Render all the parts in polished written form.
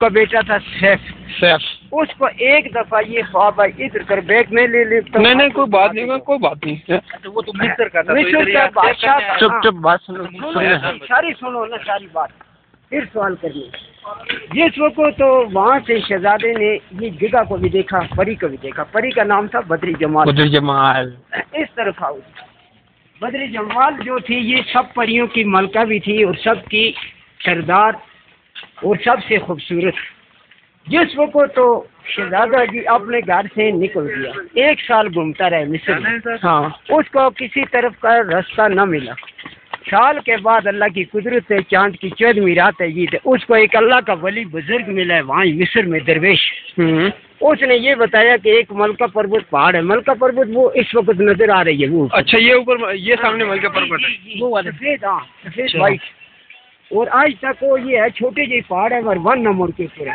کا بیٹا تھا سیف، اس کو ایک دفعہ یہ خواب آئی ادھر کر بیگ میں لے لیتا. نہیں کوئی بات نہیں، کوئی بات نہیں. وہ تو مصر کا تھا بادشاہ. چپ بات سنو، ساری سنو نا ساری بات، پھر سوال کریے. جس وقت تو وہاں سے شہزادے نے یہ جگہ کو بھی دیکھا، پری کو بھی دیکھا. پری کا نام تھا بدری جمال. بدری جمال اس طرف آؤ. بدری جمال جو تھی یہ سب پریوں کی ملکہ بھی تھی اور سب کی سردار اور سب سے خوبصورت. جس وقت تو شہزادہ جی اپنے گھر سے نکل گیا، 1 سال گھومتا رہے مصر میں. ہاں، اس کو کسی طرف کا راستہ نہ ملا. سال کے بعد اللہ کی قدرت سے چاند کی 14ویں رات ہے یہ، اس کو ایک اللہ کا ولی بزرگ ملا ہے وہاں مصر میں، درویش. اس نے یہ بتایا کہ ایک ملکہ پروت پہاڑ ہے. ملکہ پروت وہ اس وقت نظر آ رہی ہے. وہ اچھا، یہ اوپر یہ سامنے ملکہ پروت ہے، وہ سفید. ہاں سفید وائٹ. اور آج تک وہ یہ ہے چھوٹے جی پہاڑ ہے اور 1 نمبر کے اوپر ہے.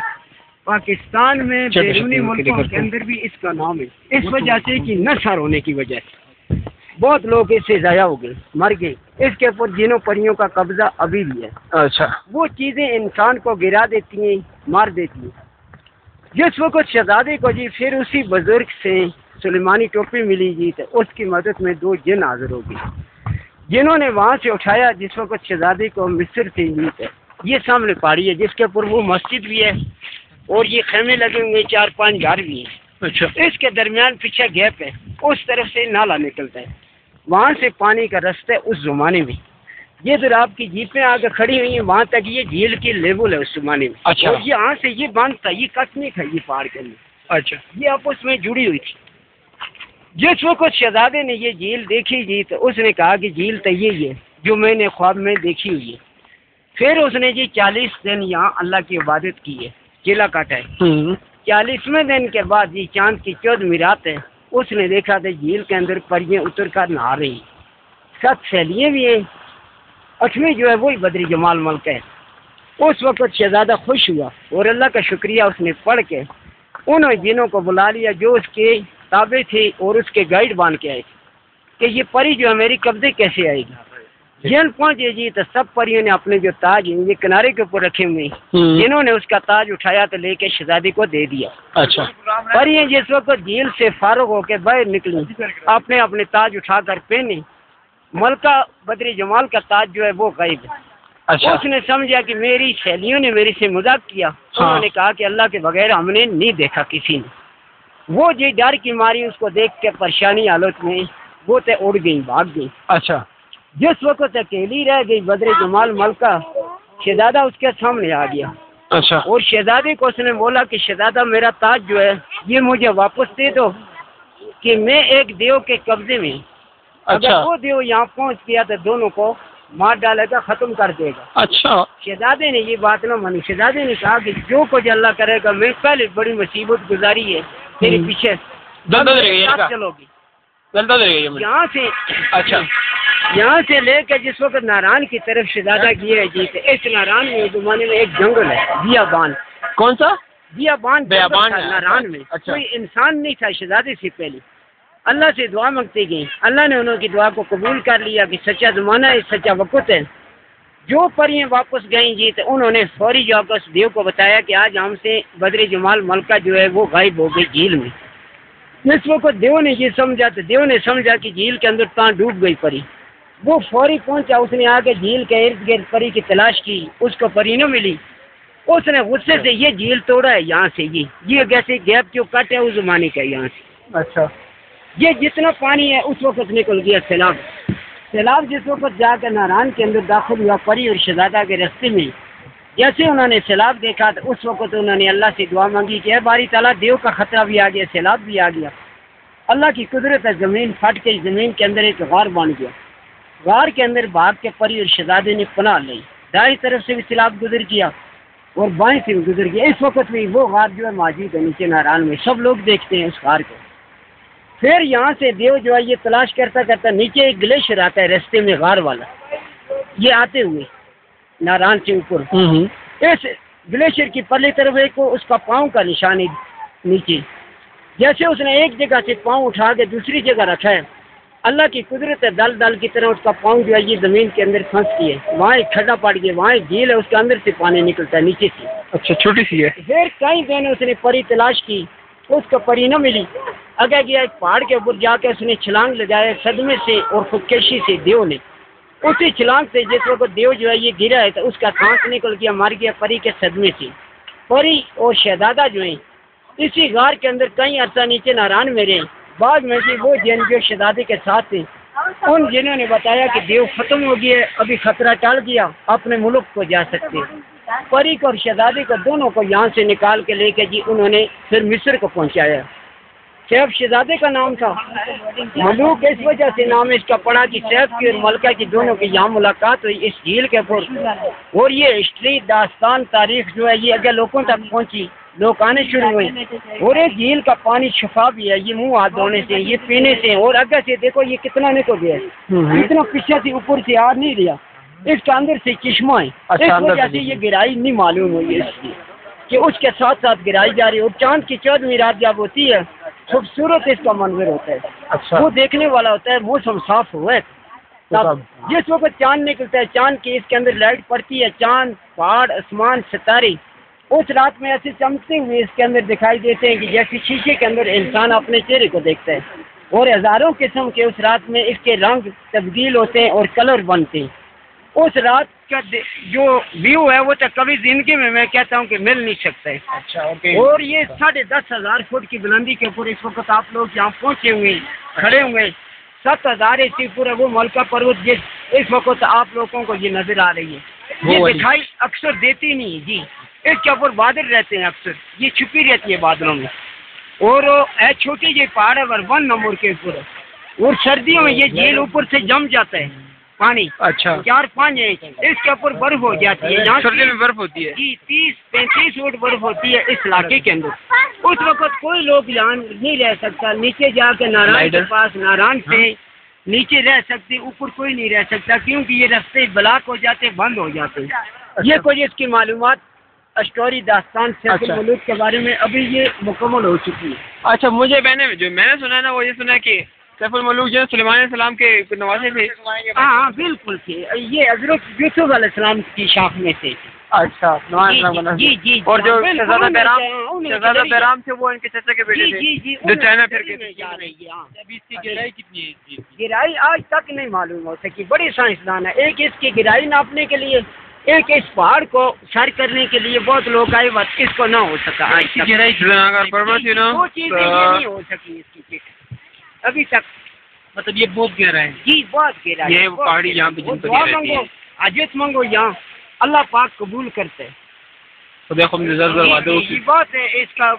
پاکستان میں بیرونی ملکوں کے اندر بھی اس کا نام ہے، اس وجہ سے کہ نشر ہونے کی وجہ سے بہت لوگ اس سے ضائع ہو گئے، مر گئے. اس کے اوپر جنوں پریوں کا قبضہ ابھی بھی ہے. اچھا، وہ چیزیں انسان کو گرا دیتی ہیں، مار دیتی ہیں. جس وقت شہزادے کو جی پھر اسی بزرگ سے سلیمانی ٹوپی ملی جی تو اس کی مدد میں 2 جن حاضر ہو گئے، جنہوں نے وہاں سے اٹھایا. جس وقت شہزادے کو مصر سے یہ سامنے پہاڑی ہے جس کے اوپر وہ مسجد بھی ہے اور یہ خیمے لگے ہوئے 4-5 گھر بھی ہیں. اچھا، اس کے درمیان پیچھے گیپ ہے، اس طرف سے نالا نکلتا ہے، وہاں سے پانی کا رستہ ہے. اس زمانے میں یہ ذرا آپ کی جیپیں آگے کھڑی ہوئی ہیں، وہاں تک یہ جھیل کی لیول ہے اس زمانے میں. اچھا، اور یہاں سے یہ باندھ تھا، یہ کٹ نہیں تھا یہ پہاڑ کے اندر. اچھا، یہ آپس میں جڑی ہوئی تھی. جس وقت شہزادے نے یہ جھیل دیکھی جی تو اس نے کہا کہ جھیل تو یہی ہے جو میں نے خواب میں دیکھی ہوئی ہے. پھر اس نے جی 40 دن یہاں اللہ کی عبادت کی ہے، چیلا کاٹا ہے. 40ویں دن کے بعد یہ چاند کی 14ویں رات ہے. اس نے دیکھا تھا جھیل کے اندر پریاں اتر کر نہا رہی، 7 سہیلیاں بھی ہیں. 8ویں جو ہے وہی بدری جمال ملک ہے. اس وقت شہزادہ خوش ہوا اور اللہ کا شکریہ اس نے پڑھ کے انہوں جنوں کو بلا لیا جو اس کے تابع تھے اور اس کے گائیڈ بان کے آئے کہ یہ پری جو ہے میری قبضے کیسے آئے گی. جن پہنچے جی تو سب پریوں نے اپنے جو تاج ہیں یہ کنارے کے اوپر رکھے ہوئے ہیں، جنہوں نے اس کا تاج اٹھایا تو لے کے شہزادی کو دے دیا. اچھا، پریاں جس وقت جھیل سے فارغ ہو کے باہر نکلی اپنے اپنے تاج اٹھا کر پہنے. ملکہ بدری جمال کا تاج جو ہے وہ غائب ہے. اچھا، اس نے سمجھا کہ میری سہیلیوں نے میری سے مذاق کیا. انہوں نے کہا کہ اللہ کے بغیر ہم نے نہیں دیکھا کسی نے. وہ جی ڈر کی ماری اس کو دیکھ کے پریشانی حالت میں وہ تے اڑ گئی، بھاگ گئی. اچھا، جس وقت اکیلی رہ گئی بدری جمال ملکہ، شہزادہ اس کے سامنے آ گیا. اچھا، اور شہزادے کو اس نے بولا کہ شہزادہ میرا تاج جو ہے یہ مجھے واپس دے دو کہ میں ایک دیو کے قبضے میں. اگر وہ دیو یہاں پہنچ گیا تو دونوں کو مار ڈالے گا، ختم کر دے گا. اچھا، شہزادے نے یہ بات نہ مانی. شہزادے نے کہا کہ جو کچھ اللہ کرے گا، میں پہلے بڑی مصیبت گزاری ہے میرے پیچھے چلو گی یہاں سے. اچھا، یہاں سے لے کے جس وقت ناران کی طرف شہزادہ گیا جی تو اس ناران میں زمانے میں ایک جنگل ہے بیابان. کون سا؟ بیابان ناران میں. اچھا، کوئی انسان نہیں تھا. شہزادے سے پہلے اللہ سے دعا مانگتے گئے، اللہ نے انہوں کی دعا کو قبول کر لیا کہ سچا زمانہ ہے، سچا وقت ہے. جو پریاں واپس گئیں جی تو انہوں نے فوری جا کر اس دیو کو بتایا کہ آج ہم سے بدری جمال ملکہ جو ہے وہ غائب ہو گئی جھیل میں. اس وقت دیو نے یہ سمجھا تو دیو نے سمجھا کہ جھیل کے اندر تاں ڈوب گئی پری. وہ فوری پہنچا، اس نے آ کے جھیل کے ارد گرد پری کی تلاش کی، اس کو پری نہ ملی. اس نے غصے سے یہ جھیل توڑا ہے یہاں سے. یہ جیسے گیپ جو کٹ ہے اس زمانے کا یہاں سے. اچھا، یہ جتنا پانی ہے اس وقت نکل گیا سیلاب. سیلاب جس وقت جا کے ناران کے اندر داخل ہوا پری اور شہزادہ کے رستے میں، جیسے انہوں نے سیلاب دیکھا تو اس وقت انہوں نے اللہ سے دعا مانگی کہ اے باری تعالیٰ دیو کا خطرہ بھی آ گیا، سیلاب بھی آ گیا. اللہ کی قدرت ہے، زمین پھٹ کے زمین کے اندر ایک غار بن گیا. غار کے اندر بھاگ کے پری اور شہزادے نے پناہ لی. دائیں طرف سے بھی سیلاب گزر کیا اور بائیں سے بھی گزر گیا. اس وقت بھی وہ غار جو ہے موجود ہے نیچے ناران میں، سب لوگ دیکھتے ہیں اس غار کو. پھر یہاں سے دیو جو ہے یہ تلاش کرتا کرتا نیچے ایک گلیشر آتا ہے رستے میں غار والا. یہ آتے ہوئے ناران سے اوپر اس گلیشر کی پرلی طرف ایک اس کا پاؤں کا نشان ہے نیچے. جیسے اس نے ایک جگہ سے پاؤں اٹھا کے دوسری جگہ رکھا ہے اللہ کی قدرت ہے، دل دل کی طرح اس کا پاؤں جو ہے یہ زمین کے اندر پھنستی ہے، وہاں ایک کھڈا پڑ گیا، وہاں ایک جھیل ہے، اس کے اندر سے پانی نکلتا ہے نیچے سے. اچھا چھوٹی سی ہے. پھر کئی دن اس نے پری تلاش کی، اس کو پری نہ ملی. اگے گیا ایک پہاڑ کے اوپر جا کے اس نے چھلانگ لگایا صدمے سے اور خودکشی سے. دیو نے اسی چھلانگ سے جس وقت دیو جو ہے یہ گرا ہے تو اس کا سانس نکل گیا، مر گیا پری کے صدمے سے. پری اور شہزادہ جو ہیں اسی غار کے اندر کئی عرصہ نیچے ناران میں رہے. بعد میں سے وہ جن جو شہزادے کے ساتھ تھے ان جنہوں نے بتایا کہ دیو ختم ہو گیا، ابھی خطرہ ٹل گیا، اپنے ملک کو جا سکتے. پری کو اور شہزادے کو دونوں کو یہاں سے نکال کے لے کے جی انہوں نے پھر مصر کو پہنچایا. سیف شہزادے کا نام تھا، ملوک اس وجہ سے نام اس کا پڑا کہ سیف کی اور ملکہ کی دونوں کی یہاں ملاقات ہوئی اس جھیل کے اوپر. اور یہ ہسٹری داستان تاریخ جو ہے یہ اگر لوگوں تک پہنچی، لوگ آنے شروع ہوئے. اور ایک جھیل کا پانی شفا بھی ہے، یہ منہ ہاتھ دھونے سے، یہ پینے سے. اور اگر سے دیکھو یہ کتنا نکل گیا ہے، اتنا پیچھے سے اوپر سے آ نہیں رہا، اس کے اندر سے چشمہ ہے. اس وجہ سے یہ گہرائی نہیں معلوم ہوئی اس کی کہ اس کے ساتھ ساتھ گہرائی جا رہی ہے. اور چاند کی 14ویں رات جب ہوتی ہے خوبصورت اس کا منظر ہوتا ہے. اچھا وہ دیکھنے والا ہوتا ہے، موسم صاف ہوا ہے تب جس وقت چاند نکلتا ہے، چاند کی اس کے اندر لائٹ پڑتی ہے، چاند پہاڑ آسمان ستارے اس رات میں ایسے چمکتے ہوئے اس کے اندر دکھائی دیتے ہیں کہ جیسے شیشے کے اندر انسان اپنے چہرے کو دیکھتا ہے. اور ہزاروں قسم کے اس رات میں اس کے رنگ تبدیل ہوتے ہیں اور کلر بنتے ہیں. اس رات کا جو ویو ہے وہ تو کبھی زندگی میں کہتا ہوں کہ مل نہیں سکتا ہے. اچھا اوکے. اور یہ 10,500 فٹ کی بلندی کے اوپر اس وقت آپ لوگ جہاں پہنچے ہوئے کھڑے ہوئے 7,000 سے پورا وہ ملکہ پروت جس اس وقت آپ لوگوں کو یہ نظر آ رہی ہے. یہ دکھائی اکثر دیتی نہیں ہے جی، اس کے اوپر بادل رہتے ہیں، اکثر یہ چھپی رہتی ہے بادلوں میں. اور چھوٹی جی پہاڑ ہے 1 نمبر کے اوپر. اور سردیوں میں یہ جھیل اوپر سے جم جاتا ہے پانی. اچھا 4-5 انچ اس کے اوپر برف ہو جاتی ہے. یہاں سردی میں برف ہوتی ہے جی 30-35 فٹ برف ہوتی ہے اس علاقے کے اندر. اس وقت کوئی لوگ یہاں نہیں رہ سکتا. نیچے جا کے ناران کے پاس ناران سے نیچے رہ سکتے، اوپر کوئی نہیں رہ سکتا کیونکہ یہ رستے بلاک ہو جاتے، بند ہو جاتے. یہ کوئی اس کی معلومات اسٹوری داستان سیف الملوک کے بارے میں ابھی یہ مکمل ہو چکی ہے. اچھا مجھے میں نے سنا ہے نا وہ یہ سنا ہے کہ سیف الملوک جو سلیمان علیہ السلام کے نواسے تھے. ہاں بالکل تھے، یہ حضرت یوسف علیہ السلام کی شاخ میں تھے. اچھا جی. اور جو شہزادہ بیرام تھے وہ ان کے چچا کے بیٹے تھے جو چائنا پھر گئے. گہرائی کتنی ہے؟ گہرائی آج تک نہیں معلوم ہو سکی. بڑے سائنسدان ہیں، ایک اس کی گہرائی ناپنے کے لیے، ایک اس پہاڑ کو سر کرنے کے لیے بہت لوگ آئے، بس اس کو نہ ہو سکا آج تک. وہ چیزیں یہ نہیں ہو سکی اس کی ابھی تک. مطلب یہ بہت گہرا ہے. جی بہت گہرا ہے. یہ پہاڑی یہاں پہ جن دعا مانگو، حاجت مانگو، یہاں اللہ پاک قبول کرتے ہیں. خدا خود نظر بات ہے اس کا